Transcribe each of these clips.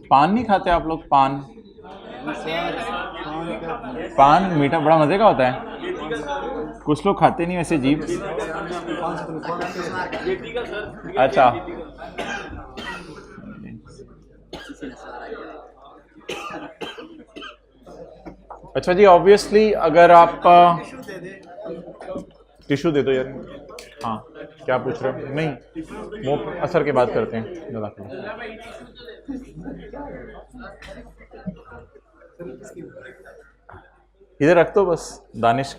पान नहीं खाते आप लोग? पान, पान मीठा बड़ा मजे का होता है, कुछ लोग खाते नहीं वैसे जीभ। अच्छा, अच्छा जी, ऑब्वियसली अगर आप टिश्यू दे दो यार। हाँ, क्या पूछ रहे हो? नहीं, वो असर के बाद करते हैं। इधर रख दो बस दानिश।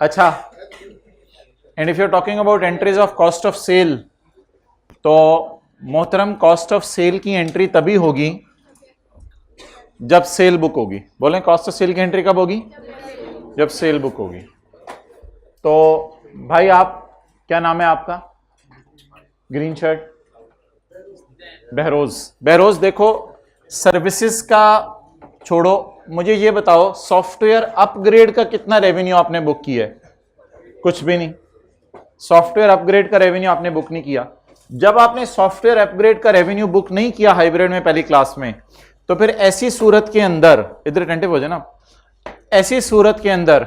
अच्छा, and if you are talking about entries of cost of sale, तो मोहतरम कॉस्ट ऑफ सेल की एंट्री तभी होगी जब सेल बुक होगी। बोलें कॉस्ट ऑफ सेल की एंट्री कब होगी? जब सेल बुक होगी। तो भाई आप, क्या नाम है आपका? Green shirt, Behroz. बहरोज देखो, सर्विसेज का छोड़ो, मुझे ये बताओ सॉफ्टवेयर अपग्रेड का कितना रेवेन्यू आपने बुक किया है? कुछ भी नहीं। सॉफ्टवेयर अपग्रेड का रेवेन्यू आपने बुक नहीं किया। जब आपने सॉफ्टवेयर अपग्रेड का रेवेन्यू बुक नहीं किया हाइब्रिड में पहली क्लास में, तो फिर ऐसी सूरत के अंदर, इधर अटेंटिव हो जाए ना, ऐसी सूरत के अंदर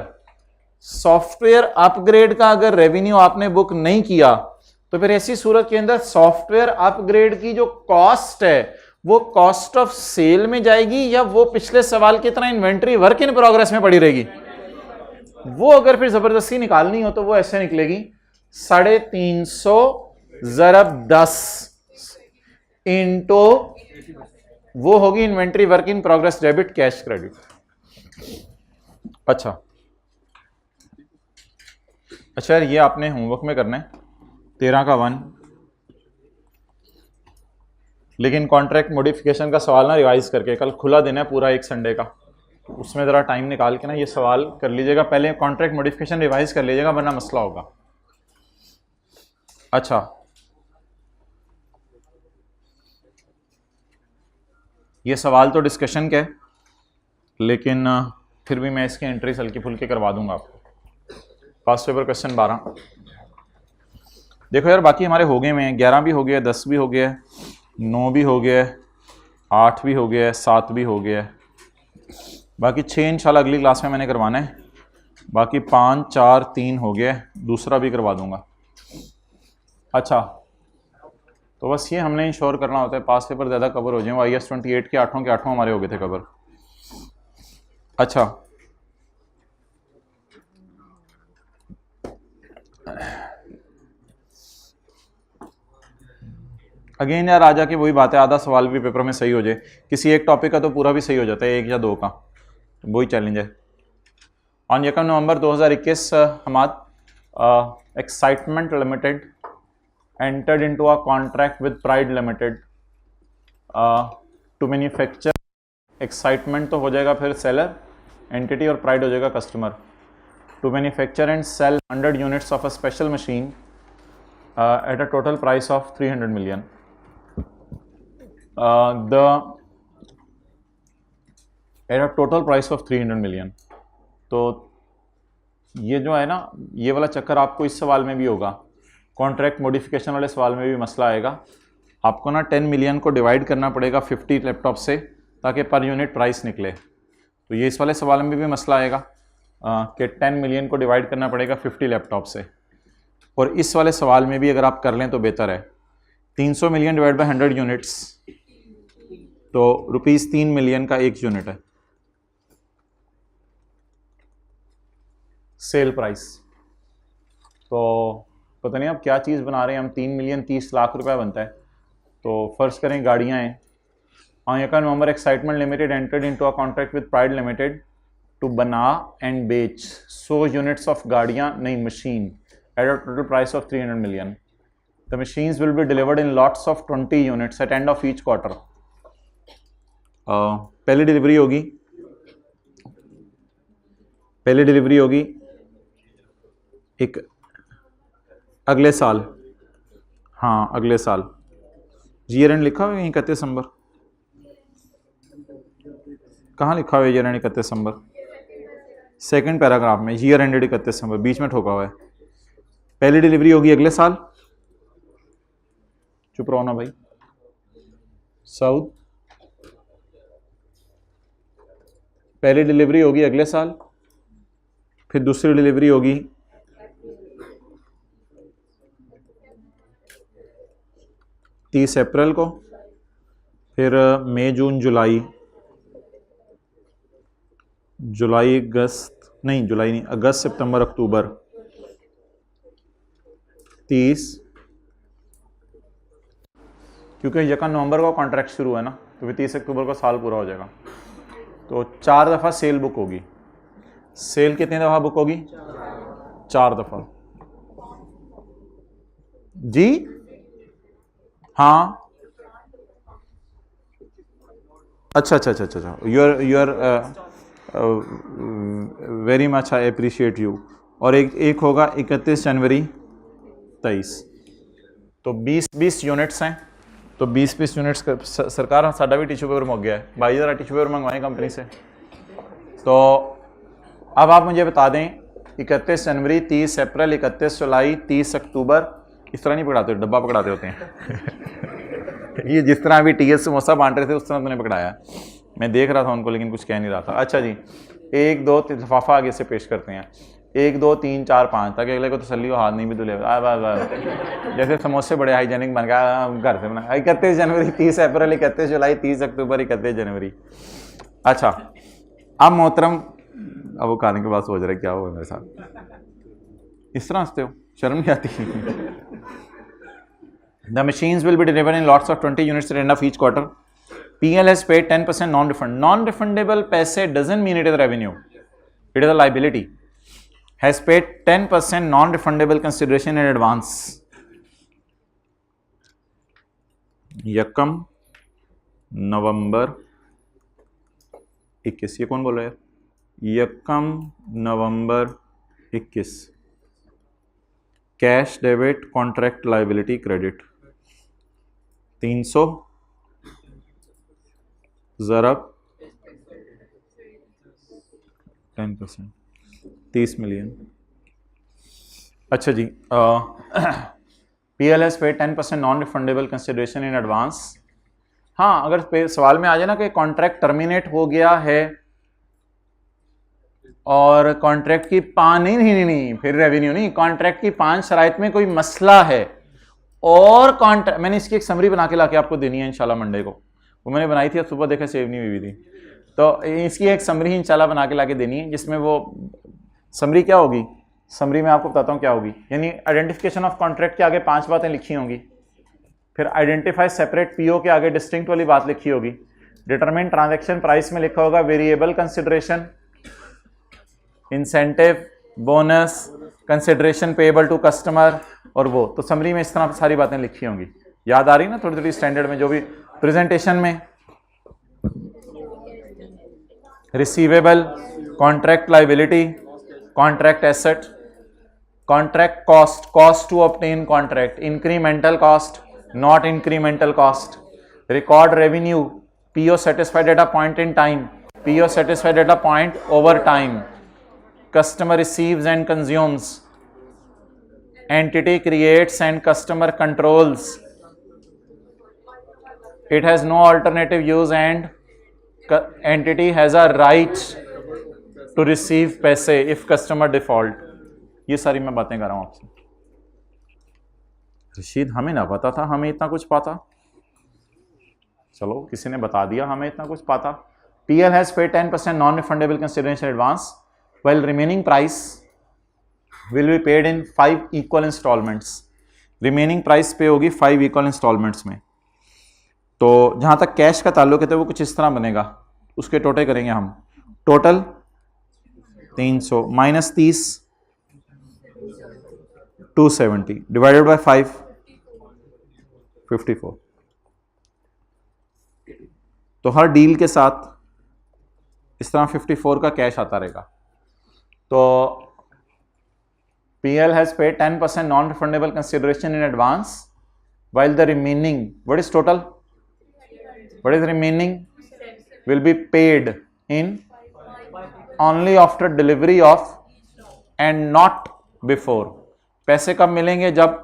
सॉफ्टवेयर अपग्रेड का अगर रेवेन्यू आपने बुक नहीं किया, तो फिर ऐसी सूरत के अंदर सॉफ्टवेयर अपग्रेड की जो कॉस्ट है वो कॉस्ट ऑफ सेल में जाएगी, या वो पिछले सवाल की तरह इन्वेंट्री वर्क इन प्रोग्रेस में पड़ी रहेगी? वो अगर फिर जबरदस्ती निकालनी हो तो वो ऐसे निकलेगी, 350 ज़रब 10 इंटू, वो होगी inventory work in progress debit cash credit. अच्छा अच्छा यार, ये आपने होमवर्क में करना है 13 का 1, लेकिन कॉन्ट्रैक्ट मॉडिफिकेशन का सवाल ना रिवाइज करके, कल खुला देना है पूरा एक संडे का, उसमें ज़रा टाइम निकाल के ना ये सवाल कर लीजिएगा। पहले कॉन्ट्रैक्ट मॉडिफिकेशन रिवाइज कर लीजिएगा वरना मसला होगा। अच्छा, ये सवाल तो डिस्कशन का है, लेकिन फिर भी मैं इसकी एंट्री हल्की फुल्की करवा दूंगा आपको। पास्ट पेपर क्वेश्चन 12 देखो यार, बाकी हमारे हो गए हैं, 11 भी हो गया, 10 भी हो गया, 9 भी हो गया, 8 भी हो गया, 7 भी हो गया, बाकी 6 इंशाल्लाह अगली क्लास में मैंने करवाना है, बाकी 5 4 3 हो गया, दूसरा भी करवा दूंगा। अच्छा, तो बस ये हमने इंश्योर करना होता है पास पेपर ज़्यादा कवर हो जाए। वो IS 28 के 8 हमारे हो गए थे कवर। अच्छा, अगेन यार आ जाके वही बात है, आधा सवाल भी पेपर में सही हो जाए, किसी एक टॉपिक का तो पूरा भी सही हो जाता है, 1 या 2 का, तो वही चैलेंज है। On 1 November 2021 Hamad excitement limited entered into a contract with Pride Limited to manufacture, excitement तो हो जाएगा फिर सेलर एंटिटी और प्राइड हो जाएगा customer, to manufacture and sell 100 units of a special machine at a total price of 300 million. At a total price of 300 million. तो ये जो है ना, ये वाला चक्कर आपको इस सवाल में भी होगा, कॉन्ट्रैक्ट मॉडिफिकेशन वाले सवाल में भी मसला आएगा। आपको ना 10 मिलियन को डिवाइड करना पड़ेगा 50 लैपटॉप से ताकि पर यूनिट प्राइस निकले। तो ये इस वाले सवाल में भी मसला आएगा कि 10 मिलियन को डिवाइड करना पड़ेगा 50 लैपटॉप से, और इस वाले सवाल में भी अगर आप कर लें तो बेहतर है। 300 मिलियन डिवाइड बाई 100 यूनिट्स, तो ₹3 मिलियन का एक यूनिट है सेल प्राइस। तो पता नहीं आप क्या चीज़ बना रहे हैं, हम 3 मिलियन 30 लाख रुपया बनता है। तो फर्ज करें गाड़ियाँ हैं, on 1 November excitement limited entered into a contract with pride limited to बना एंड बेच 100 यूनिट्स ऑफ गाड़ियाँ, नहीं machine, at a total price of 300 million. The machines will be delivered in lots of 20 units at end of each quarter. पहली delivery होगी एक अगले साल, हाँ अगले साल। ईयर एंड लिखा हुआ है 31 दिसंबर, कहाँ लिखा हुआ है year and 31 December? Second paragraph में ईयर एंडेड 31 दिसंबर, बीच में ठोका हुआ है। पहली डिलीवरी होगी अगले साल, चुप रहो ना भाई, साउथ, पहली डिलीवरी होगी अगले साल, फिर दूसरी डिलीवरी होगी 30 अप्रैल को, फिर मई जून जुलाई, अगस्त सितंबर अक्टूबर, 30, क्योंकि 1 नवंबर को कॉन्ट्रैक्ट शुरू है ना, तो फिर 30 अक्टूबर को साल पूरा हो जाएगा। तो 4 दफ़ा सेल बुक होगी। सेल कितनी दफ़ा बुक होगी? 4 दफ़ा। जी हाँ, अच्छा, you are very much, I appreciate you. और एक होगा 31 जनवरी 23। तो 20 यूनिट्स हैं, तो 20 यूनिट्स सरकार साडा भी टिश्यू पेपर मुक गया है भाई, ज़रा टिश्यू पेपर मंगवाएं कंपनी से। तो अब आप मुझे बता दें 31 जनवरी, 30 अप्रैल, 31 जुलाई, 30 अक्टूबर, इस तरह नहीं पकड़ाते, डब्बा पकड़ाते होते हैं ये जिस तरह अभी टीएस समोसा बांट रहे थे उस तरह उन्होंने पकड़ाया। मैं देख रहा था उनको लेकिन कुछ कह नहीं रहा था। अच्छा जी, 1 2 3 लिफाफा आगे से पेश करते हैं, 1 2 3 4 5, ताकि अगले को तसल्ली हो, हाथ नहीं भी धुले। जैसे समोसे बड़े हाइजेनिक बन गया, घर से बना। 31 जनवरी, 30 अप्रैल, 31 जुलाई, 30 अक्टूबर, 31 जनवरी। अच्छा, अब मोहतरम, अब वो खाने के बाद सोच रहे क्या हुआ मेरे साथ, इस तरह हंसते हो, शर्म नहीं आती? The machines will be delivered in lots of 20 units at the end of each quarter. PL has paid 10% non-refund. Non-refundable पैसे doesn't mean it is revenue. It is a liability. Has paid 10% non-refundable consideration in advance. यकम नवंबर 21, ये कौन बोल रहा है? यकम नवंबर 21, cash debit, contract liability credit 300 ज़रब 10%, 30 million. अच्छा जी, PL has paid 10% non refundable consideration in advance. हाँ, अगर सवाल में आ जाए ना कि कॉन्ट्रैक्ट टर्मिनेट हो गया है और कॉन्ट्रैक्ट की नहीं, फिर रेवेन्यू नहीं, कॉन्ट्रैक्ट की 5 शराइत में कोई मसला है और कॉन्ट्रैक्ट, मैंने इसकी एक समरी बना के लाके आपको देनी है इंशाल्लाह मंडे को, वो मैंने बनाई थी, अब सुबह देखा सेव नहीं हुई थी, तो इसकी एक समरी इंशाल्लाह बना के लाके देनी है, जिसमें वो समरी क्या होगी, समरी में आपको बताता हूँ क्या होगी। यानी आइडेंटिफिकेशन ऑफ कॉन्ट्रैक्ट के आगे 5 बातें लिखी होंगी, फिर आइडेंटिफाई सेपरेट पीओ के आगे डिस्टिंक्ट वाली बात लिखी होगी, डिटरमिन ट्रांजैक्शन प्राइस में लिखा होगा variable consideration, incentive, bonus, consideration payable to customer, और वो तो समरी में इस तरह सारी बातें लिखी होंगी। याद आ रही ना थोड़ी थोड़ी स्टैंडर्ड में, जो भी प्रेजेंटेशन में receivable, contract liability, contract asset, contract cost, cost to obtain contract, incremental cost, not incremental cost, record revenue, PO satisfied at a point in time, PO satisfied at a point over time, customer receives and consumes, entity creates and customer controls, it has no alternative use and entity has a right to receive पैसे if customer default। ये सारी मैं बातें कर रहा हूं आपसे। रशीद, हमें ना पता था, हमें इतना कुछ पता, चलो किसी ने बता दिया हमें इतना कुछ पता। PL has paid 10% non-refundable consideration advance while remaining price will be paid in 5 equal installments। remaining price पे होगी 5 equal installments में। तो जहां तक कैश का ताल्लुक है तो वो कुछ इस तरह बनेगा, उसके टोटल करेंगे हम, टोटल 300 माइनस 30 270 डिवाइडेड बाय 5 54। तो हर डील के साथ इस तरह 54 का कैश आता रहेगा। तो PL has paid 10% non-refundable consideration in advance while the remaining, what is total? What is remaining? Will be paid in only after delivery of and not before। पैसे कब मिलेंगे? जब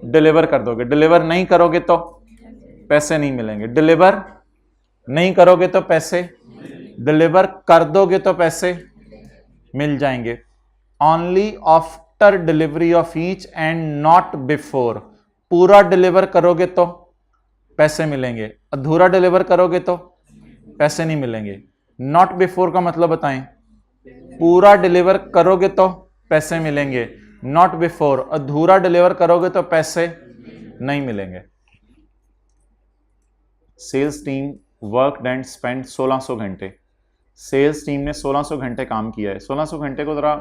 डिलीवर कर दोगे, डिलीवर नहीं करोगे तो पैसे नहीं मिलेंगे। डिलीवर नहीं करोगे तो पैसे, डिलीवर कर दोगे तो पैसे मिल जाएंगे। Only after delivery of each and not before. पूरा डिलीवर करोगे तो पैसे मिलेंगे, अधूरा डिलीवर करोगे तो पैसे नहीं मिलेंगे। नॉट बिफोर का मतलब बताएं। पूरा डिलीवर करोगे तो पैसे मिलेंगे, नॉट बिफोर। अधूरा डिलीवर करोगे तो पैसे नहीं मिलेंगे। Sales team work and spend 1600 घंटे। सेल्स टीम ने 1600 घंटे काम किया है। 1600 घंटे को जरा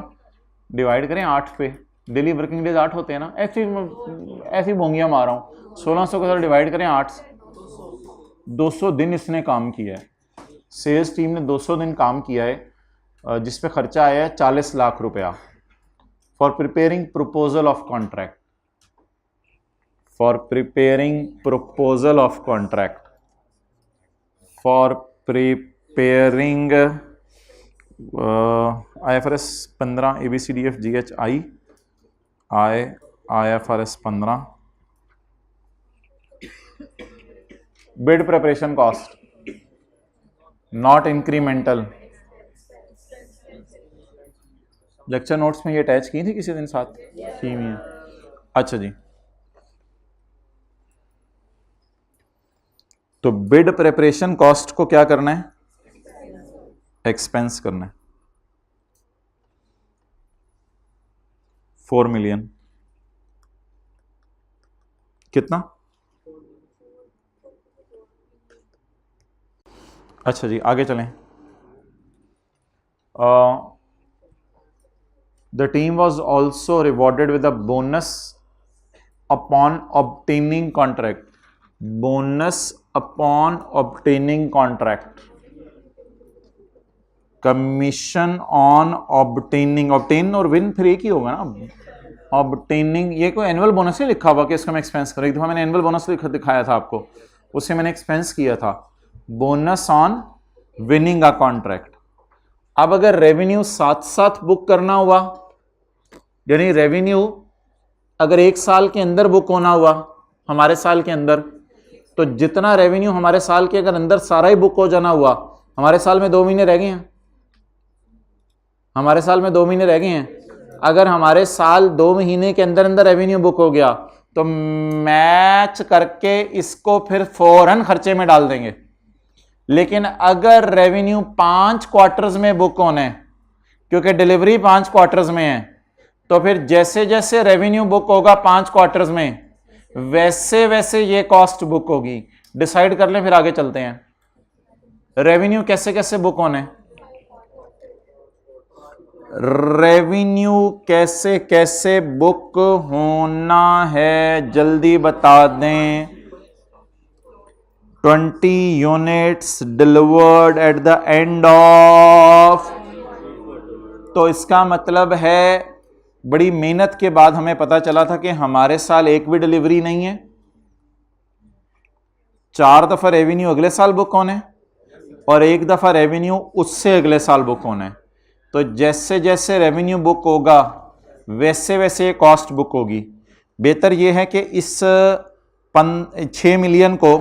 डिवाइड करें 8 पे। डेली वर्किंग डेज 8 होते हैं ना, ऐसी बोंगियां मार रहा हूं। 1600 को जरा डिवाइड करें 8 से। 200 दिन इसने काम किया है। सेल्स टीम ने 200 दिन काम किया है, जिस पे खर्चा आया है 40 लाख रुपया। For preparing proposal of contract, for preparing proposal of contract, for preparing IFRS 15 ABCDFGH IFRS 15 bid preparation cost not incremental. Lecture notes में ये अटैच की थी किसी दिन, साथ की हुई है। अच्छा जी, तो बिड प्रिपरेशन कॉस्ट को क्या करना है? एक्सपेंस करना है। 4 मिलियन कितना? अच्छा जी, आगे चलें। The team was also rewarded with a bonus upon obtaining contract. Bonus upon obtaining contract. Commission on obtaining, obtain और विन फिर एक ही होगा ना। ऑब्टेनिंग, ये कोई एनुअल बोनस नहीं लिखा हुआ कि इसका मैं एक्सपेंस करूँ। एक दफा मैंने एनुअल बोनस दिखाया था आपको, उससे मैंने एक्सपेंस किया था। Bonus on winning a contract. अब अगर रेवेन्यू साथ साथ बुक करना हुआ, यानी रेवेन्यू अगर 1 साल के अंदर बुक होना हुआ हमारे साल के अंदर, तो जितना रेवेन्यू हमारे साल के अगर अंदर सारा ही बुक हो जाना हुआ, हमारे साल में 2 महीने रह गए हैं। हमारे साल में 2 महीने रह गए हैं। अगर हमारे साल 2 महीने के अंदर अंदर रेवेन्यू बुक हो गया तो मैच करके इसको फिर फौरन खर्चे में डाल देंगे। लेकिन अगर रेवेन्यू 5 क्वार्टर्स में बुक होना है, क्योंकि डिलीवरी 5 क्वार्टर्स में है, तो फिर जैसे जैसे रेवेन्यू बुक होगा 5 क्वार्टर्स में, वैसे वैसे ये कॉस्ट बुक होगी। डिसाइड कर लें, फिर आगे चलते हैं। रेवेन्यू कैसे कैसे बुक होना है? रेवेन्यू कैसे कैसे बुक होना है जल्दी बता दें। 20 units delivered at the end of, तो इसका मतलब है बड़ी मेहनत के बाद हमें पता चला था कि हमारे साल एक भी डिलीवरी नहीं है। 4 दफा रेवेन्यू अगले साल बुक होना है और 1 दफा रेवेन्यू उससे अगले साल बुक होना है। तो जैसे जैसे रेवेन्यू बुक होगा वैसे वैसे कॉस्ट बुक होगी। बेहतर यह है कि इस 6 मिलियन को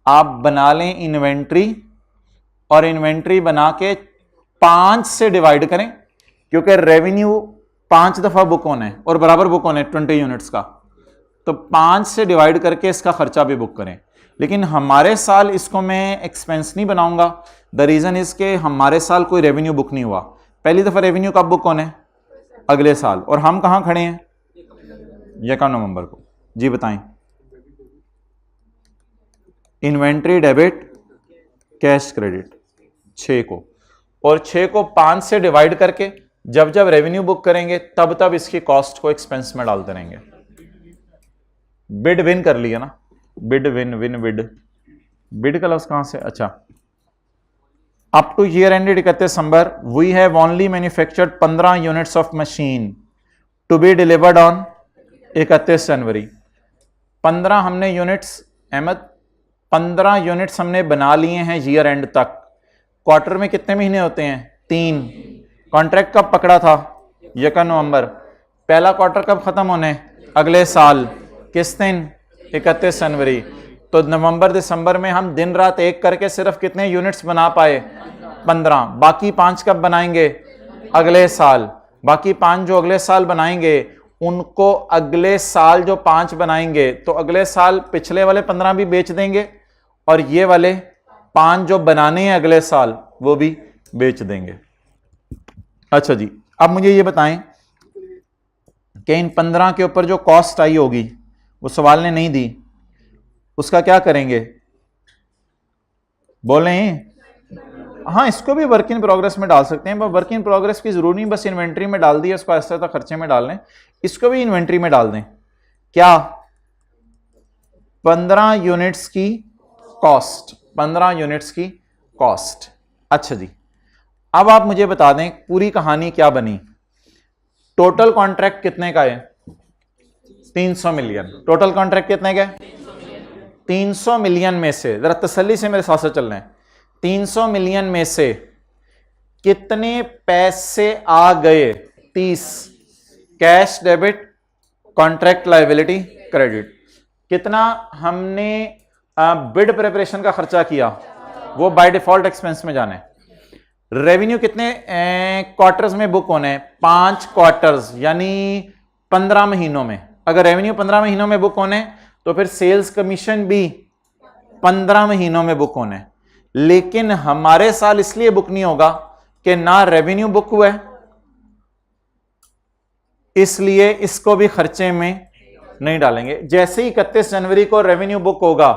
आप बना लें इन्वेंट्री, और इन्वेंट्री बना के 5 से डिवाइड करें, क्योंकि रेवेन्यू 5 दफा बुक होना है और बराबर बुक होना है 20 यूनिट्स का, तो 5 से डिवाइड करके इसका खर्चा भी बुक करें। लेकिन हमारे साल इसको मैं एक्सपेंस नहीं बनाऊंगा। द रीजन इज के हमारे साल कोई रेवेन्यू बुक नहीं हुआ। पहली दफा रेवेन्यू कब बुक होना है? अगले साल। और हम कहां खड़े हैं? 1 नवंबर को। जी बताएं। इन्वेंट्री डेबिट, कैश क्रेडिट 6 को, और 6 को 5 से डिवाइड करके जब जब रेवेन्यू बुक करेंगे तब तब इसकी कॉस्ट को एक्सपेंस में डालते रहेंगे। बिड विन कर लिया ना, bid win win bid, bid का लफ्ज कहां से? अच्छा, up to year ended 31 December we have only manufactured 15 units of machine to be delivered on 31 January. 15 हमने यूनिट्स, अहमद 15 यूनिट्स हमने बना लिए हैं ईयर एंड तक। क्वार्टर में कितने महीने होते हैं? 3। कॉन्ट्रैक्ट कब पकड़ा था? 1 नवंबर। पहला क्वार्टर कब खत्म होने? अगले साल। किस दिन? 31 जनवरी। तो नवंबर दिसंबर में हम दिन रात एक करके सिर्फ कितने यूनिट्स बना पाए? 15। बाकी 5 कब बनाएंगे? अगले साल। बाकी 5 जो अगले साल बनाएंगे उनको अगले साल जो 5 बनाएंगे तो अगले साल पिछले वाले 15 भी बेच देंगे और ये वाले 5 जो बनाने हैं अगले साल वो भी बेच देंगे। अच्छा जी, अब मुझे ये बताएं कि इन 15 के ऊपर जो कॉस्ट आई होगी वो सवाल ने नहीं दी, उसका क्या करेंगे? बोले? हाँ, इसको भी वर्क इन प्रोग्रेस में डाल सकते हैं, पर वर्क इन प्रोग्रेस की जरूरी नहीं बस इन्वेंट्री में डाल दिया, उसको ऐसा खर्चे में डाल लें, इसको भी इन्वेंट्री में डाल दें। क्या? 15 यूनिट्स की कॉस्ट, 15 यूनिट्स की कॉस्ट। अच्छा जी, अब आप मुझे बता दें पूरी कहानी क्या बनी। टोटल कॉन्ट्रैक्ट कितने का है? 300 मिलियन। टोटल कॉन्ट्रैक्ट कितने का है? 300 मिलियन में से, जरा तसल्ली से मेरे साथ साथ चल रहे हैं, 300 मिलियन में से कितने पैसे आ गए? 30। Cash debit, contract liability, credit. कितना हमने बिड प्रिपरेशन का खर्चा किया वो बाय डिफॉल्ट एक्सपेंस में जाने। रेवेन्यू कितने क्वार्टर्स में बुक होने? 5 क्वार्टर्स, यानी 15 महीनों में। अगर रेवेन्यू 15 महीनों में बुक होने तो फिर सेल्स कमीशन भी 15 महीनों में बुक होने। लेकिन हमारे साल इसलिए बुक नहीं होगा कि ना रेवेन्यू बुक हुआ है, इसलिए इसको भी खर्चे में नहीं डालेंगे। जैसे ही 31 जनवरी को रेवेन्यू बुक होगा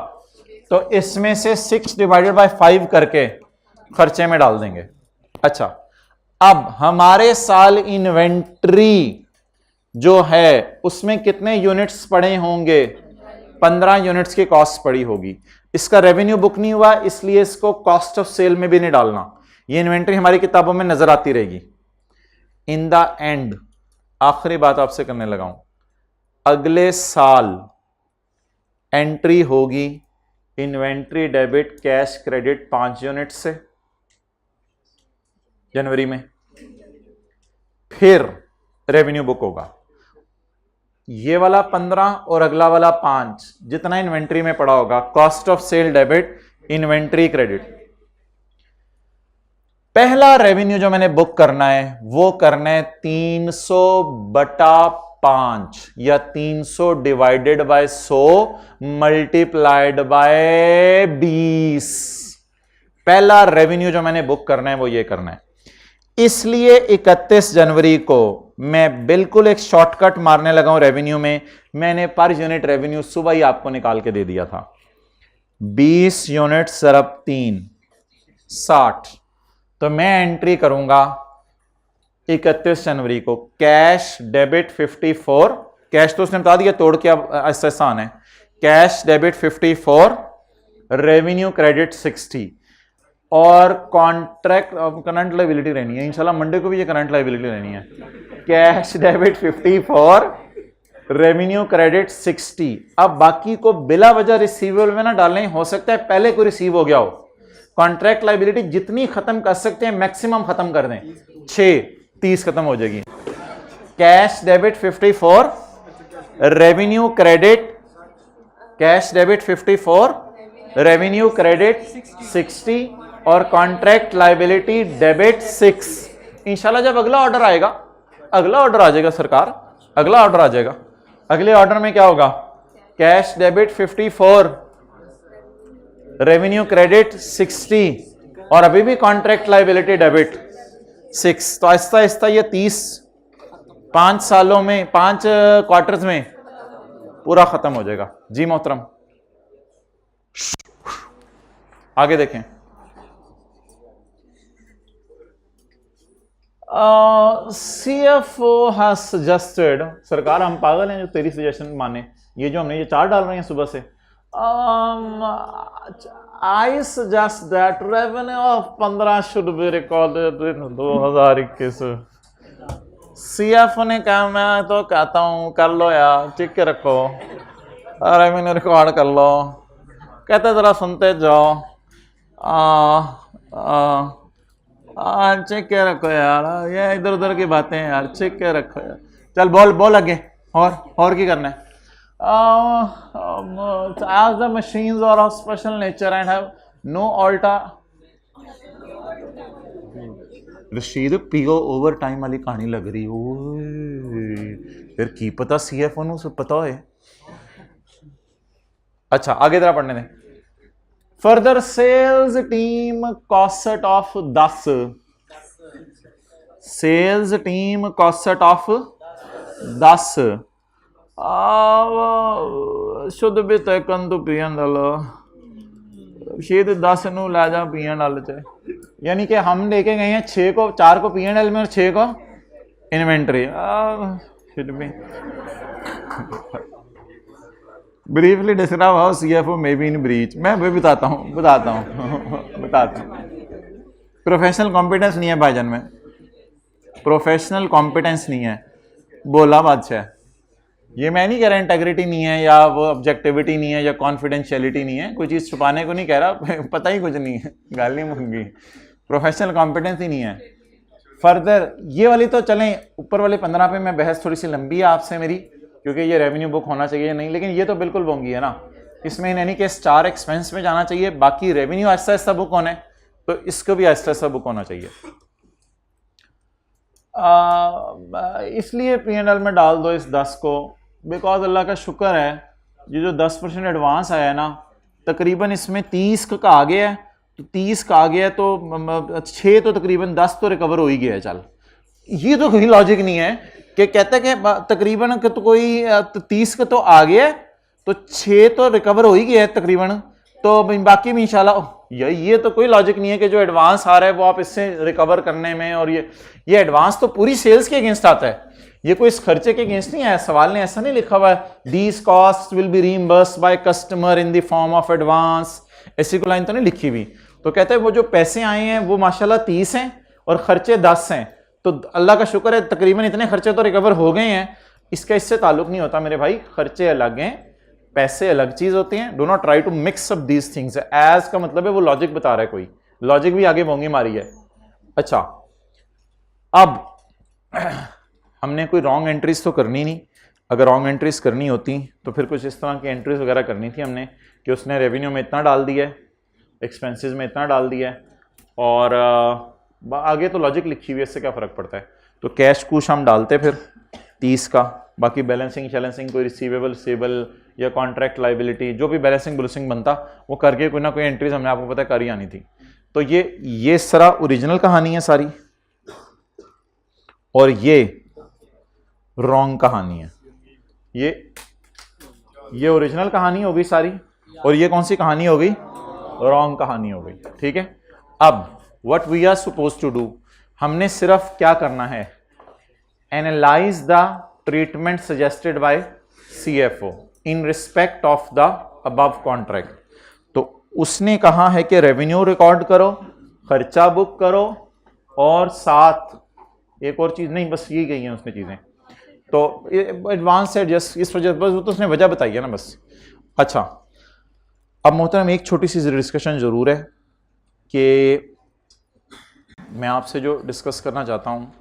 तो इसमें से 6/5 करके खर्चे में डाल देंगे। अच्छा, अब हमारे साल इन्वेंट्री जो है उसमें कितने यूनिट्स पड़े होंगे? 15 यूनिट्स की कॉस्ट पड़ी होगी। इसका रेवेन्यू बुक नहीं हुआ इसलिए इसको कॉस्ट ऑफ सेल में भी नहीं डालना, ये इन्वेंट्री हमारी किताबों में नजर आती रहेगी। इन द एंड आखिरी बात आपसे करने लगा हूं, अगले साल एंट्री होगी inventory debit cash credit 5 unit से जनवरी में, फिर रेवेन्यू बुक होगा। ये वाला 15 और अगला वाला 5 जितना इन्वेंट्री में पड़ा होगा, cost of sale debit, inventory credit. पहला रेवेन्यू जो मैंने बुक करना है वो करना है 300/5 या 300 डिवाइडेड बाय 100 मल्टीप्लाइड बाय 20। पहला रेवेन्यू जो मैंने बुक करना है वो ये करना है। इसलिए 31 जनवरी को मैं बिल्कुल एक शॉर्टकट मारने लगा हूं रेवेन्यू में। मैंने पर यूनिट रेवेन्यू सुबह ही आपको निकाल के दे दिया था। 20 यूनिट ज़रब 3 60। तो मैं एंट्री करूंगा 31 जनवरी को कैश डेबिट 54, कैश तो उसने बता दिया तोड़ के, अब ऐसा आसान है। कैश डेबिट 54, रेवेन्यू क्रेडिट 60 और कॉन्ट्रैक्ट करंट लायबिलिटी रहनी है। इंशाल्लाह मंडे को भी ये करंट लायबिलिटी रहनी है। Cash debit 54, revenue credit 60। अब बाकी को बिला वजह रिसीवेबल में ना डालें, हो सकता है पहले को रिसीव हो गया हो। कॉन्ट्रैक्ट लायबिलिटी जितनी खत्म कर सकते हैं मैक्सिमम खत्म कर दें, 6/30 खत्म हो जाएगी। Cash debit 54, revenue credit, cash debit 54, revenue credit 60 और कॉन्ट्रैक्ट लायबिलिटी डेबिट 6। इंशाल्लाह जब अगला ऑर्डर आएगा, अगला ऑर्डर आ जाएगा सरकार, अगला ऑर्डर आ जाएगा। अगले ऑर्डर में क्या होगा? कैश डेबिट 54, रेवेन्यू क्रेडिट 60 और अभी भी कॉन्ट्रैक्ट लायबिलिटी डेबिट 6। तो आहिस्ता आहिस्ता ये 30 5 सालों में, 5 क्वार्टर्स में पूरा खत्म हो जाएगा। जी मोहतरम, आगे देखें। CFO has suggested, सरकार हम पागल हैं जो तेरी सजेशन माने। ये जो हमने ये चार्ट डाल रहे हैं सुबह से, I suggest that revenue of 15 should be recorded in 2021। CFO ने कहा, मैं तो कहता हूँ कर लो यार, ठीक के रखो, रेवेन्यू रिकॉर्ड कर लो। कहते जरा सुनते जाओ, चेक के रखो यार, ये इधर उधर की बातें यार, चेक के रखो यार। चल बोल बोल आगे, और की करना है? as the machines are of special nature and have no alter Rashid PO over time वाली कहानी लग रही ओए फिर की पता सीएफओ ਨੂੰ पता होए। अच्छा आगे जरा पढ़ने दें। Further sales team cost of 10 sales team cost of 10 शुद्ध भी तैकन तो पियन दल शेद 10 ਨੂੰ ला जा पियन डाल च यानी कि हम लेके गए हैं 6 को 4 को P&L में और 6 को inventory briefly describe how CFO may be in breach. मैं भी बताता हूँ प्रोफेशनल कॉम्पिटेंस नहीं है भाईजान में, प्रोफेशनल कॉम्पिटेंस नहीं है, बोला बादशाह। ये मैं नहीं कह रहा इंटेग्रिटी नहीं है या वो ऑब्जेक्टिविटी नहीं है या कॉन्फिडेंशियलिटी नहीं है, कोई चीज़ छुपाने को नहीं कह रहा, पता ही कुछ नहीं है, गाल नहीं मुंगी, प्रोफेशनल कॉम्पिटेंस ही नहीं है। फर्दर ये वाली तो चलें, ऊपर वाले 15 पे मैं बहस थोड़ी सी लंबी है आपसे मेरी, क्योंकि ये रेवेन्यू बुक होना चाहिए नहीं, लेकिन ये तो बिल्कुल बोंगी है ना। इसमें इन एनी केस 4 एक्सपेंस में जाना चाहिए, बाकी रेवेन्यू आहिस्ता आहिस्ता बुक होना है, तो इसको भी आहिस्ता आहिस्ता बुक होना चाहिए। इसलिए P&L में डाल दो इस 10 को, बिकॉज अल्लाह का शुक्र है ये जो 10% एडवांस आया है ना, तकरीबन इसमें 30 का आ गया है, तो 30 का आ गया तो 6 तो तकरीबन 10 तो रिकवर हो ही गया है। चल ये तो कोई लॉजिक नहीं है कि कहते हैं कि तकरीबन तो कोई 30 का तो आ गया है तो 6 तो रिकवर हो ही गया है तकरीबन, तो बाकी में इंशाल्लाह ये तो कोई लॉजिक नहीं है कि जो एडवांस आ रहा है वो आप इससे रिकवर करने में, और ये एडवांस तो पूरी सेल्स के अगेंस्ट आता है, ये कोई इस खर्चे के अगेंस्ट नहीं है। सवाल ने ऐसा नहीं लिखा हुआ है these cost will be reimbursed by customer in the form of advance, ऐसी कोई लाइन तो नहीं लिखी हुई। तो कहते हैं वो जो पैसे आए हैं वो माशाल्लाह 30 हैं और खर्चे 10 हैं, तो अल्लाह का शुक्र है तकरीबन इतने खर्चे तो रिकवर हो गए हैं। इसका इससे ताल्लुक नहीं होता मेरे भाई, खर्चे अलग हैं, पैसे अलग चीज होती हैं। Do not try to mix up these things. As का मतलब है वो लॉजिक बता रहा है, कोई लॉजिक भी आगे बोंगी मारी है। अच्छा अब हमने कोई रॉन्ग एंट्रीज तो करनी नहीं, अगर रॉन्ग एंट्रीज करनी होती तो फिर कुछ इस तरह की एंट्रीज वगैरह करनी थी हमने कि उसने रेवेन्यू में इतना डाल दिया है, एक्सपेंसेस में इतना डाल दिया है, और आगे तो लॉजिक लिखी हुई है, इससे क्या फ़र्क पड़ता है। तो कैश कुछ हम डालते फिर 30 का, बाकी बैलेंसिंग शैलेंसिंग कोई रिसीवेबल सेबल या कॉन्ट्रैक्ट लाइबिलिटी जो भी बैलेंसिंग बुलेंसिंग बनता वो करके कोई ना कोई एंट्रीज हमने आपको पता कर ही आनी थी। तो ये सारा ओरिजिनल कहानी है सारी, और ये रॉन्ग कहानी है। ये ओरिजिनल कहानी हो गई सारी, और ये कौन सी कहानी हो गई, रॉन्ग कहानी हो गई। ठीक है, अब what we are suppose to do, हमने सिर्फ क्या करना है, analyse the treatment suggested by CFO in respect of the above contract. तो उसने कहा है कि रेवेन्यू रिकॉर्ड करो, खर्चा बुक करो, और साथ एक और चीज नहीं, बस ये गई हैं उसने चीजें, तो एडवांस एडजस्ट इस वजह बस, वो तो उसने वजह बताई है ना बस। अच्छा अब मोहतरम एक छोटी सी डिस्कशन जरूर है कि मैं आपसे जो डिस्कस करना चाहता हूँ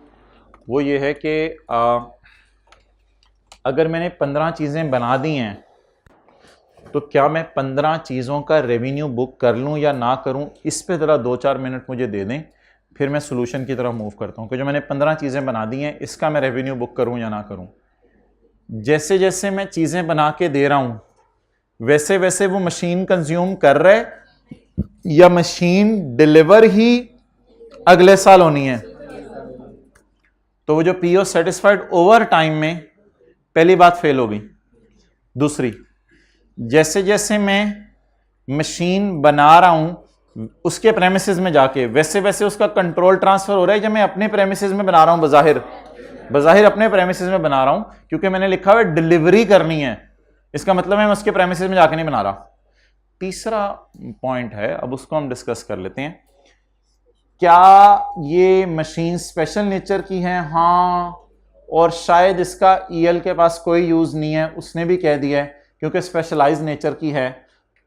वो ये है कि अगर मैंने 15 चीज़ें बना दी हैं तो क्या मैं 15 चीज़ों का रेवेन्यू बुक कर लूँ या ना करूँ, इस पे ज़रा 2-4 मिनट मुझे दे दें, फिर मैं सोल्यूशन की तरफ मूव करता हूँ कि जो मैंने 15 चीज़ें बना दी हैं इसका मैं रेवेन्यू बुक करूँ या ना करूँ। जैसे जैसे मैं चीज़ें बना के दे रहा हूँ वैसे वैसे वो मशीन कंज्यूम कर रहा है या मशीन डिलीवर ही अगले साल होनी है। तो वो जो पीओ सेटिस्फाइड ओवर टाइम में पहली बात फेल हो गई। दूसरी, जैसे जैसे मैं मशीन बना रहा हूं उसके प्रेमिसेस में जाके वैसे वैसे उसका कंट्रोल ट्रांसफर हो रहा है, जब मैं अपने प्रेमिसेस में बना रहा हूं, बज़ाहिर अपने प्रेमिसेस में बना रहा हूं क्योंकि मैंने लिखा हुआ है डिलीवरी करनी है, इसका मतलब है मैं उसके प्रेमिसेस में जाके नहीं बना रहा। तीसरा पॉइंट है, अब उसको हम डिस्कस कर लेते हैं, क्या ये मशीन स्पेशल नेचर की है? हाँ, और शायद इसका ईएल के पास कोई यूज नहीं है, उसने भी कह दिया है क्योंकि स्पेशलाइज्ड नेचर की है,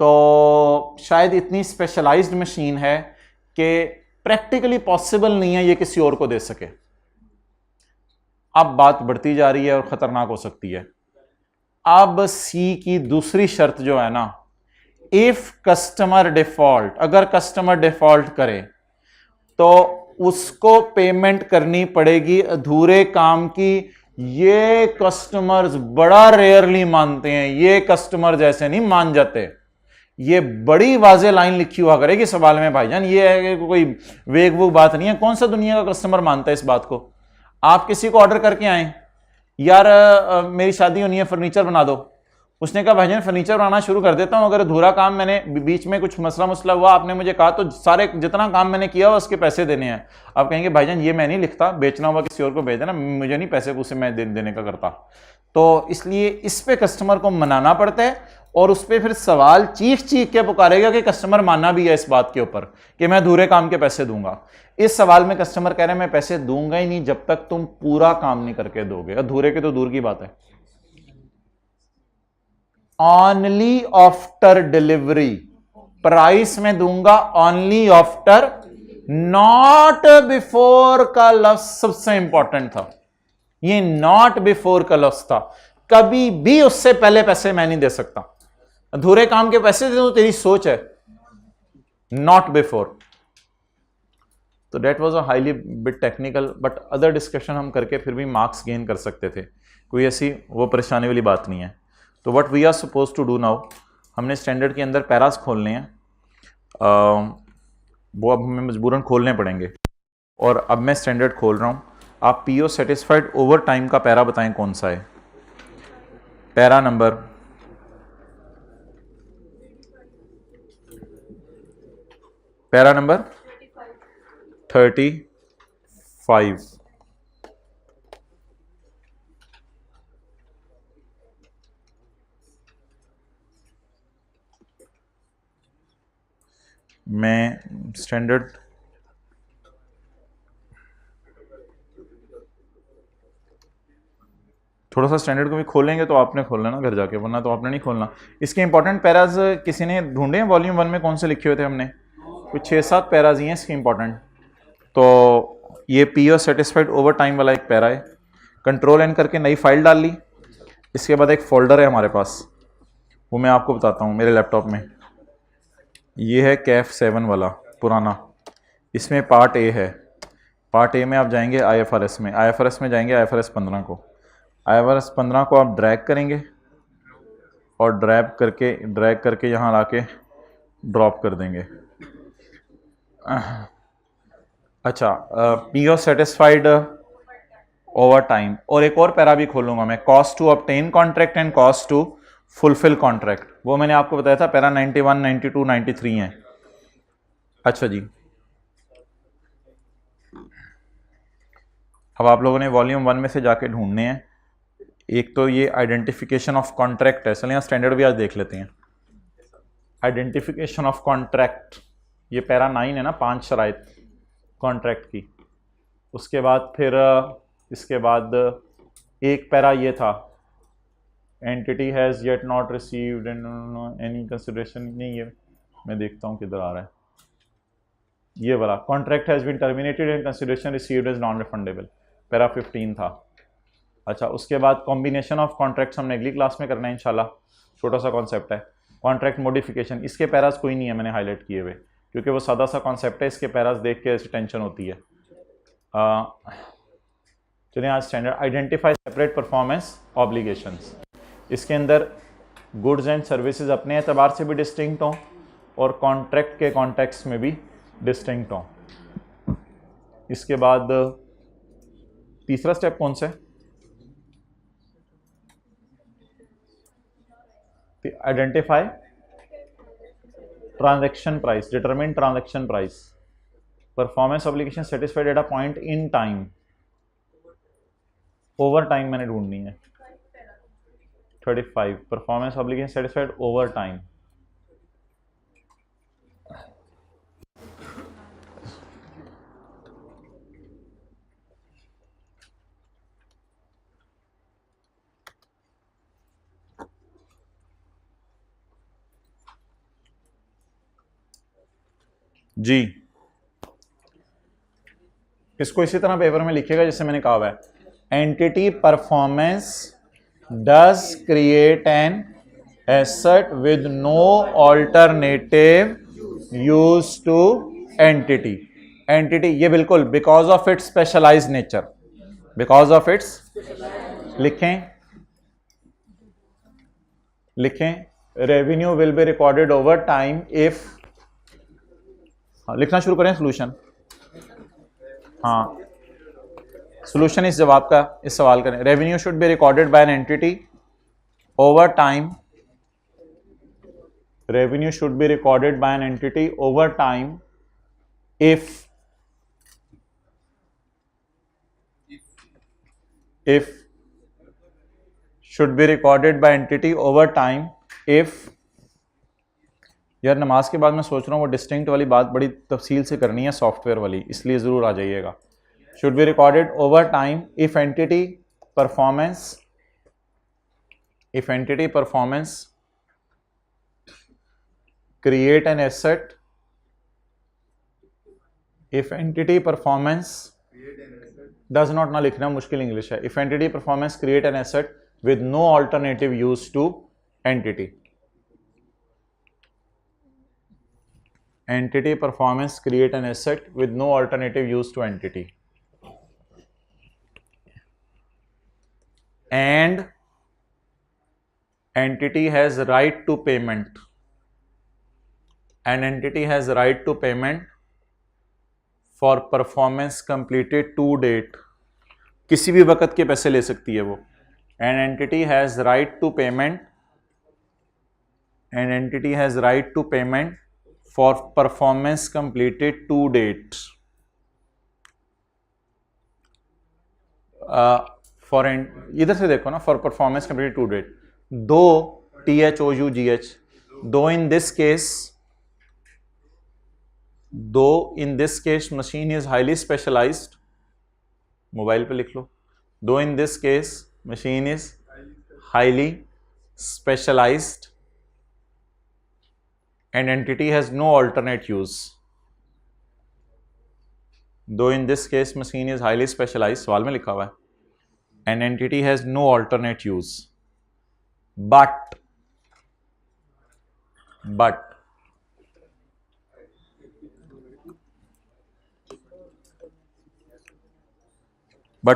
तो शायद इतनी स्पेशलाइज्ड मशीन है कि प्रैक्टिकली पॉसिबल नहीं है ये किसी और को दे सके। अब बात बढ़ती जा रही है और खतरनाक हो सकती है। अब सी की दूसरी शर्त जो है ना, इफ कस्टमर डिफॉल्ट, अगर कस्टमर डिफॉल्ट करे तो उसको पेमेंट करनी पड़ेगी अधूरे काम की। ये कस्टमर्स बड़ा रेयरली मानते हैं, ये कस्टमर जैसे नहीं मान जाते। ये बड़ी वाज़ेह लाइन लिखी हुआ करेगी सवाल में भाईजान, ये है कि कोई वेग वूग बात नहीं है। कौन सा दुनिया का कस्टमर मानता है इस बात को? आप किसी को ऑर्डर करके आए, यार मेरी शादी होनी है, फर्नीचर बना दो। उसने कहा भाईजान फर्नीचर बनाना शुरू कर देता हूं, अगर अधूरा काम मैंने बीच में कुछ मसला हुआ, आपने मुझे कहा तो सारे जितना काम मैंने किया हुआ उसके पैसे देने हैं। आप कहेंगे भाईजान ये मैं नहीं लिखता, बेचना हुआ किसी और को भेज देना, मुझे नहीं पैसे उसे मैं देने का करता। तो इसलिए इस पे कस्टमर को मनाना पड़ता है, और उस पर फिर सवाल चीख चीख के पुकारेगा कि कस्टमर माना भी है इस बात के ऊपर कि मैं अधूरे काम के पैसे दूंगा। इस सवाल में कस्टमर कह रहे हैं मैं पैसे दूंगा ही नहीं जब तक तुम पूरा काम नहीं करके दोगे। अधूरे के तो दूर की बात है। ऑनली आफ्टर डिलीवरी, प्राइस में दूंगा ऑनली आफ्टर, नॉट बिफोर का लफ्ज सबसे इंपॉर्टेंट था। ये नॉट बिफोर का लफ्ज था, कभी भी उससे पहले पैसे मैं नहीं दे सकता। अधूरे काम के पैसे दे दूं तेरी सोच है, नॉट बिफोर। तो that was a highly bit technical, but other discussion हम करके फिर भी मार्क्स गेन कर सकते थे, कोई ऐसी वो परेशानी वाली बात नहीं है। तो what we are suppose to do now, हमने स्टैंडर्ड के अंदर पैरास खोलने हैं, वो अब हमें मजबूरन खोलने पड़ेंगे। और अब मैं स्टैंडर्ड खोल रहा हूँ, आप पीओ सेटिस्फाइड ओवर टाइम का पैरा बताएं कौन सा है। Para number para number 35। मैं स्टैंडर्ड थोड़ा सा स्टैंडर्ड को भी खोलेंगे तो आपने खोलना ना घर जाके, वरना तो आपने नहीं खोलना। इसके इंपॉर्टेंट पैराज किसी ने ढूंढे हैं वॉल्यूम 1 में? कौन से लिखे हुए थे हमने? कुछ 6-7 पैराज ही हैं इसके इंपॉर्टेंट। तो ये पीओ सेटिस्फाइड ओवर टाइम वाला एक पैरा है। कंट्रोल एन करके नई फाइल डाल ली। इसके बाद एक फोल्डर है हमारे पास, वो मैं आपको बताता हूँ मेरे लैपटॉप में। ये है कैफ 7 वाला पुराना, इसमें पार्ट ए है। पार्ट ए में आप जाएंगे IFRS में, IFRS में जाएंगे IFRS 15 को। IFRS 15 को आप ड्रैग करेंगे और ड्रैग करके यहाँ ला के ड्रॉप कर देंगे। अच्छा, पीओ सेटिस्फाइड ओवर टाइम। और एक और पैरा भी खोलूंगा मैं, cost to obtain contract and cost to fulfil contract. वो मैंने आपको बताया था पैरा 91, 92, 93 है। अच्छा जी, अब आप लोगों ने वॉल्यूम 1 में से जाके ढूंढने हैं। एक तो ये आइडेंटिफिकेशन ऑफ कॉन्ट्रैक्ट है, चलिए यहाँ स्टैंडर्ड भी आज देख लेते हैं। आइडेंटिफिकेशन ऑफ कॉन्ट्रैक्ट, ये पैरा 9 है ना, 5 शराइत कॉन्ट्रैक्ट की। उसके बाद फिर इसके बाद एक पैरा ये था, entity has yet not received any consideration. नहीं, ये मैं देखता हूँ किधर आ रहा है, ये वाला contract has been terminated and consideration received is non refundable, para 15 था। अच्छा, उसके बाद कॉम्बिनेशन ऑफ कॉन्ट्रैक्ट्स हमने अगली क्लास में करना है इंशाल्लाह, छोटा सा कॉन्सेप्ट है। कॉन्ट्रैक्ट मॉडिफिकेशन, इसके पैराज कोई नहीं है मैंने हाईलाइट किए हुए, क्योंकि वो सादा सा कॉन्सेप्ट है, इसके पैराज देख के ऐसी टेंशन होती है। चलिए आज standard identify separate performance obligations. इसके अंदर गुड्स एंड सर्विसेज अपने एतबार से भी डिस्टिंक्ट हों और कॉन्ट्रैक्ट के कॉन्टेक्स्ट में भी डिस्टिंक्ट हों। इसके बाद तीसरा स्टेप कौन सा है? Identify transaction price, determine transaction price. Performance obligation satisfied at a point in time, over time मैंने ढूंढनी है। 35 performance obligation satisfied over time. जी, इसको इसी तरह पेपर में लिखिएगा जैसे मैंने कहा हुआ है, entity performance does create an asset with no alternative use to entity. entity ये बिल्कुल because of its specialized nature, because of its, लिखें revenue will be recorded over time if, लिखना शुरू करें सोल्यूशन। हाँ, सोल्यूशन इस जवाब का, इस सवाल का, revenue should be recorded by an entity over time, revenue should be recorded by an entity over time if should be recorded by entity over time if, यार नमाज के बाद मैं सोच रहा हूँ वो डिस्टिंक्ट वाली बात बड़ी तफसील से करनी है सॉफ्टवेयर वाली, इसलिए ज़रूर आ जाइएगा। Should be recorded over time if entity performance create an asset, if entity performance does not, ना लिखना मुश्किल इंग्लिश है, if entity performance create an asset with no alternative use to entity. Entity performance create an asset with no alternative use to entity. And entity has right to payment. An entity has right to payment for performance completed to date. किसी भी वक्त के पैसे ले सकती है वो। An entity has right to payment. An entity has right to payment for performance completed to date. इधर से देखो ना, for performance completed to date. Though THOUGH. Though in this case machine is highly specialized. Mobile पे लिख लो. Though in this case machine is highly specialized and entity has no alternate use. Though in this case machine is highly specialized, सवाल में लिखा हुआ है, an entity has no alternate use, but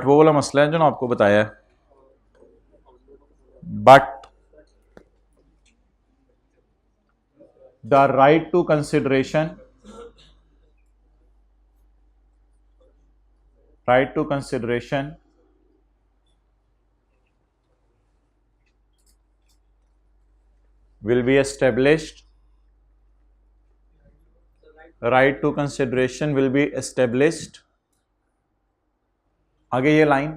वो वाला मसला है जो ना आपको बताया है। But the right to consideration will be established. Right to consideration will be established. आगे ये line,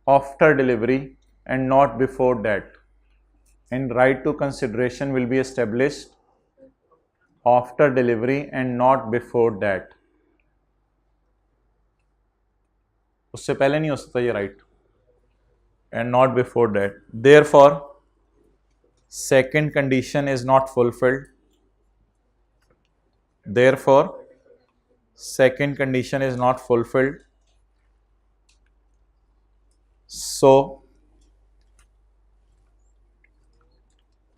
after delivery and not before that, and right to consideration will be established after delivery and not before that. उससे पहले नहीं हो सकता ये right, and not before that. Therefore second condition is not fulfilled. Therefore second condition is not fulfilled. So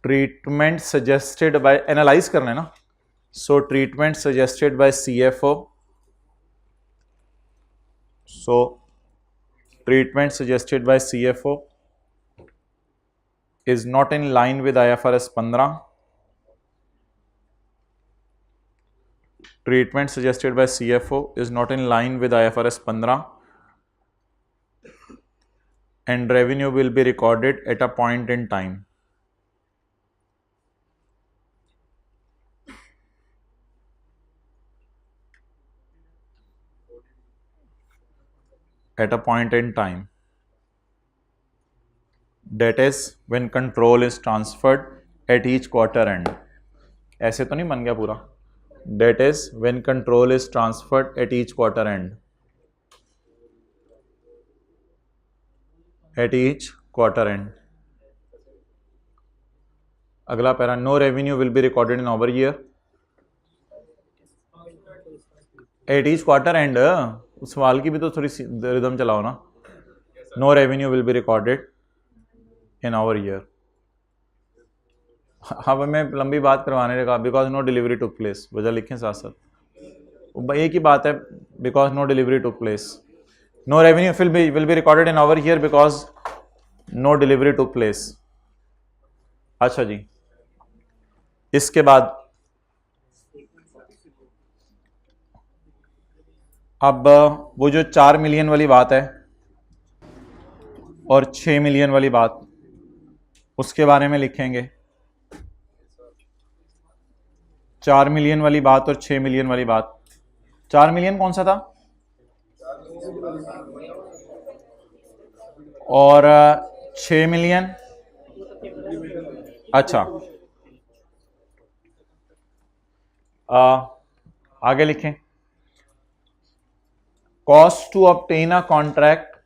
treatment suggested by, analyze करना है ना, so treatment suggested by CFO, is not in line with IFRS 15. Treatment suggested by CFO is not in line with IFRS 15 and revenue will be recorded at a point in time. At a point in time, that is when control is transferred at each quarter end. ऐसे तो नहीं बन गया पूरा, that is when control is transferred at each quarter end. At each quarter end. अगला para, no revenue will be recorded in over year. At each quarter end, उस सवाल की भी तो थोड़ी रिदम चलाओ ना. No revenue will be recorded in our year. अब मैं लंबी बात करवाने लगा, because no delivery took place, वजह लिखें साथ साथ, एक ही बात है, because no delivery took place, no revenue will be recorded in our year because no delivery took place. अच्छा जी, इसके बाद अब वो जो 4 मिलियन वाली बात है और 6 मिलियन वाली बात, उसके बारे में लिखेंगे। 4 मिलियन वाली बात और 6 मिलियन वाली बात। 4 मिलियन कौन सा था और 6 मिलियन, अच्छा आगे लिखें। Cost to obtain a contract,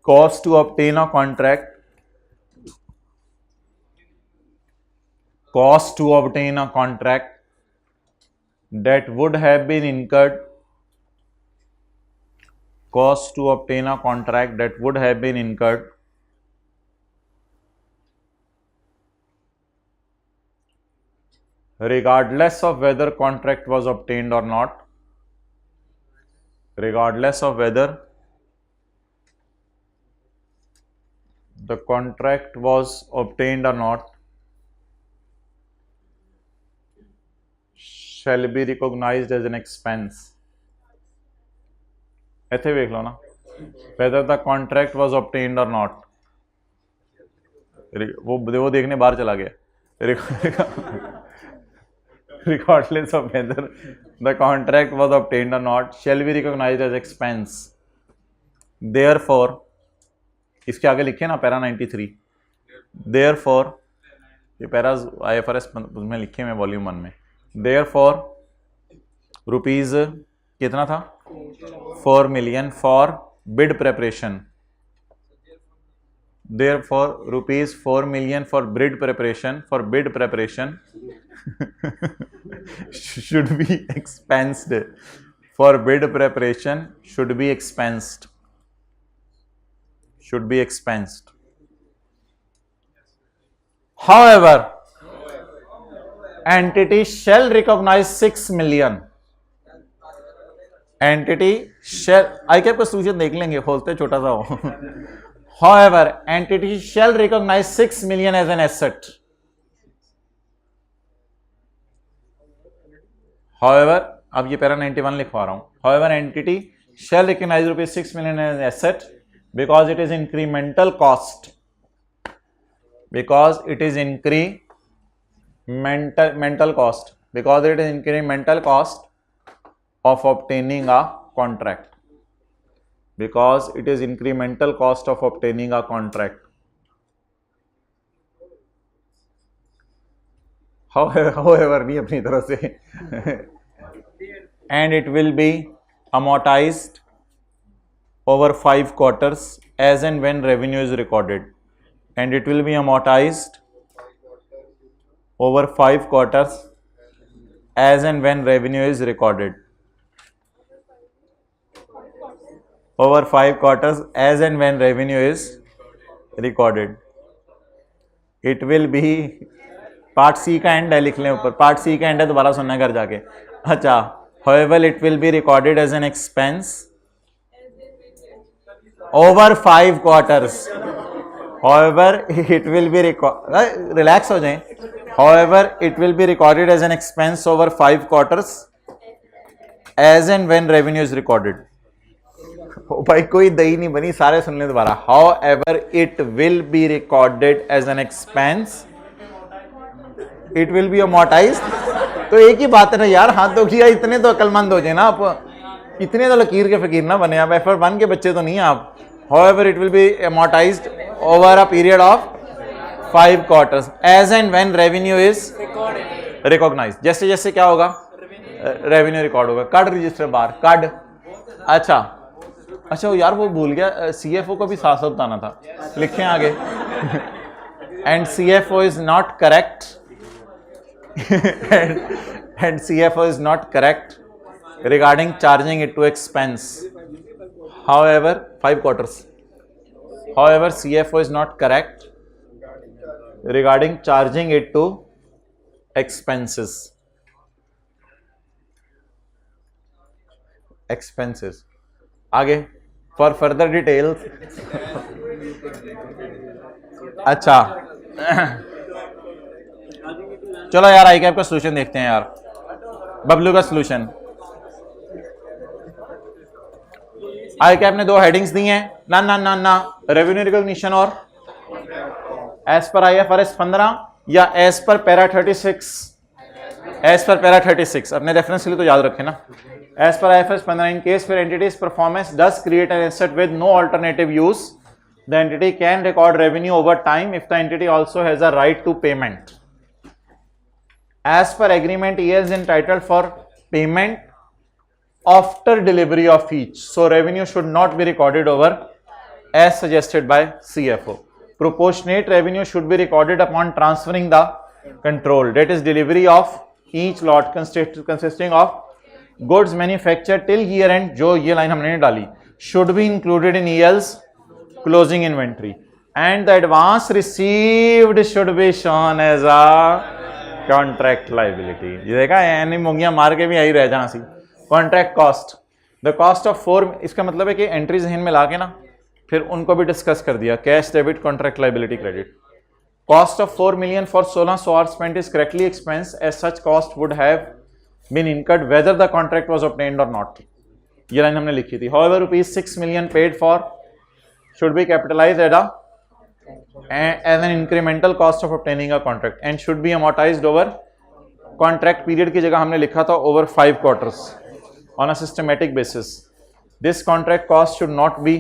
cost to obtain a contract, cost to obtain a contract that would have been incurred, cost to obtain a contract that would have been incurred regardless of whether contract was obtained or not, regardless of whether the contract was obtained or not, shall be recognized as an expense। ऐसे देख लो ना, whether the contract was obtained or not, वो देखने बाहर चला गया। regardless of whether the contract was obtained or not shall be recognized as expense। therefore, इसके आगे लिखे ना पैरा 93, therefore, ये पैराज IFRS में लिखे हुए वॉल्यूम 1 में। therefore रुपीज कितना था 4 million for bid preparation, therefore rupees 4 million for bid preparation should be expensed, for bid preparation should be expensed, should be expensed। however entity shall recognize 6 million, entity shall, I cap का solution देख लेंगे, खोलते छोटा सा हो। however entity shall recognize 6 million as an asset, however अब ये para 91 लिखवा रहा हूं। however entity shall recognize rupees 6 million as an asset because it is incremental cost, because it is incremental cost, because it is incremental cost of obtaining a contract, because it is incremental cost of obtaining a contract। however नहीं अपनी तरफ से and it will be amortized over 5 quarters as and when revenue is recorded, and it will be amortized over 5 quarters as and when revenue is recorded, over 5 quarters as and when revenue is recorded। it will be, part C का end है, लिख लें ऊपर, part C का end है, दोबारा सुनना घर जाके। अच्छा, however it will be recorded as an expense over 5 quarters, however it will be relax हो जाएं, however it will be recorded as an expense over 5 quarters as and when revenue is recorded। भाई कोई दही नहीं बनी, सारे सुन लें दोबारा। however it will be recorded as an expense, it will be amortized। तो एक ही बात है ना यार, हाथ तो किया, इतने तो अक्लमंद हो जाए ना आप, इतने तो लकीर के फकीर ना बने आप, FR1 के बच्चे तो नहीं आप। however it will be amortized over a period of 5 quarters as and when revenue is recognized। जैसे जैसे क्या होगा, रेवेन्यू रिकॉर्ड होगा। कड रजिस्टर बार, कड, अच्छा अच्छा यार वो भूल गया, CFO को भी साथ साथ बताना था, लिखें आगे। And CFO is not correct, and CFO is not correct regarding charging it to expense, however 5 quarters, However, CFO is not correct regarding charging it to expenses. Expenses. आगे for further details. अच्छा चलो यार आई cap का solution देखते हैं यार, बबलू का solution. आई cap ने दो हेडिंग्स दी हैं, ना ना ना ना रेवेन्यू रिकॉग्निशन और एज पर IFRS 15 या as per para 36। As per para 36 अपने रेफरेंस के लिए तो याद रखें ना। As per IFRS 15 in case फिर entity's performance does create an asset with no alternative use, the entity can record revenue over time if the entity also has a right to payment. As per agreement he is entitled for payment after delivery of each, so revenue should not be recorded over as suggested by CFO. Proportionate revenue should be recorded upon transferring the control, that is delivery of each lot consisting of goods manufactured till year end, जो ये line हमने डाली, should be included in EL's closing inventory and the advance received should be shown as a contract liability। ये देखा यानी मुंगियां मार के भी आई रह जाना सी। Contract cost, the cost of 4, इसका मतलब है कि एंट्री जहन में लाके ना फिर उनको भी डिस्कस कर दिया, cash debit contract liability credit. Cost of 4 million for 1600 hours spent is correctly expensed as such cost would have been incurred whether the contract was obtained or not। ये लाइन हमने लिखी थी। However, rupees 6 million paid for should be capitalized as an incremental cost of obtaining a contract and should be amortized over contract period की जगह हमने लिखा था over 5 quarters on a systematic basis। This contract cost should not be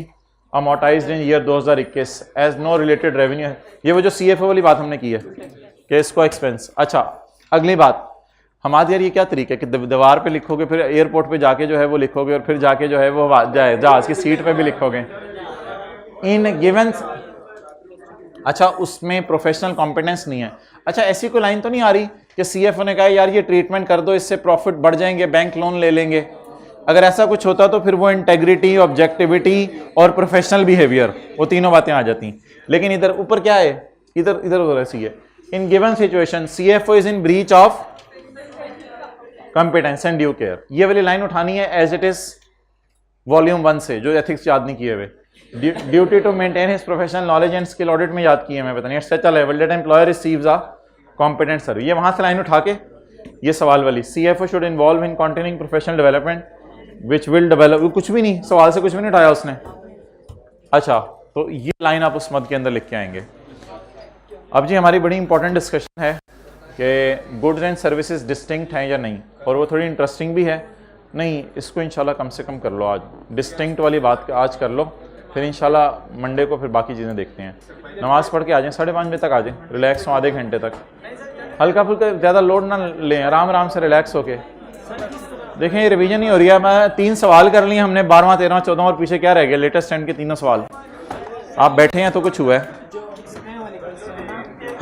amortized in year 2021 as no related revenue। ये वो जो CFO वाली बात हमने की है कि इसको एक्सपेंस। अच्छा अगली बात, हमारे यार ये क्या तरीका है कि दीवार पे लिखोगे फिर एयरपोर्ट पे जाके जो है वो लिखोगे और फिर जाके जो है वो जहाज की सीट पे भी लिखोगे इन गिवन। अच्छा उसमें प्रोफेशनल कॉम्पिटेंस नहीं है। अच्छा ऐसी कोई लाइन तो नहीं आ रही कि CFO ने कहा यार ये ट्रीटमेंट कर दो, इससे प्रॉफिट बढ़ जाएंगे, बैंक लोन ले लेंगे। अगर ऐसा कुछ होता तो फिर वो इंटेग्रिटी, ऑब्जेक्टिविटी और प्रोफेशनल बिहेवियर, वो तीनों बातें आ जाती। लेकिन इधर ऊपर क्या है, इधर इधर ऐसी है, in given situation CFO is in breach of competence and due care. ये वाली लाइन उठानी है एज इट इज वॉल्यूम 1 से, जो एथिक्स याद नहीं किए हुए। Duty to maintain his professional knowledge and skill audit में याद किए मैं, पता नहीं, at such a level that employer receives a competent service. ये वहां से लाइन उठा के ये सवाल वाली, CFO should involve in continuing professional development which will develop, कुछ भी नहीं, सवाल से कुछ भी नहीं उठाया उसने। अच्छा तो ये लाइन आप उस मद के अंदर लिख के आएंगे। अब जी हमारी बड़ी इंपॉर्टेंट डिस्कशन है कि गुड्स एंड सर्विसेज डिस्टिंक्ट हैं या नहीं, और वो थोड़ी इंटरेस्टिंग भी है। नहीं इसको इंशाल्लाह कम से कम कर लो आज, डिस्टिंक्ट वाली बात आज कर लो, फिर इंशाल्लाह मंडे को फिर बाकी चीज़ें देखते हैं। नमाज़ पढ़ के आ जाएं, 5:30 बजे तक आ जाएं, रिलैक्स हो आधे घंटे तक, हल्का फुल्का ज़्यादा लोड ना लें, आराम आराम से रिलैक्स होके देखें। ये रिवीजन नहीं हो रही है, मैं 3 सवाल कर लिए हमने, 12वां 13वां 14वां और पीछे क्या रह गया, लेटेस्ट एंड के तीनों सवाल। आप बैठे हैं तो कुछ हुआ है।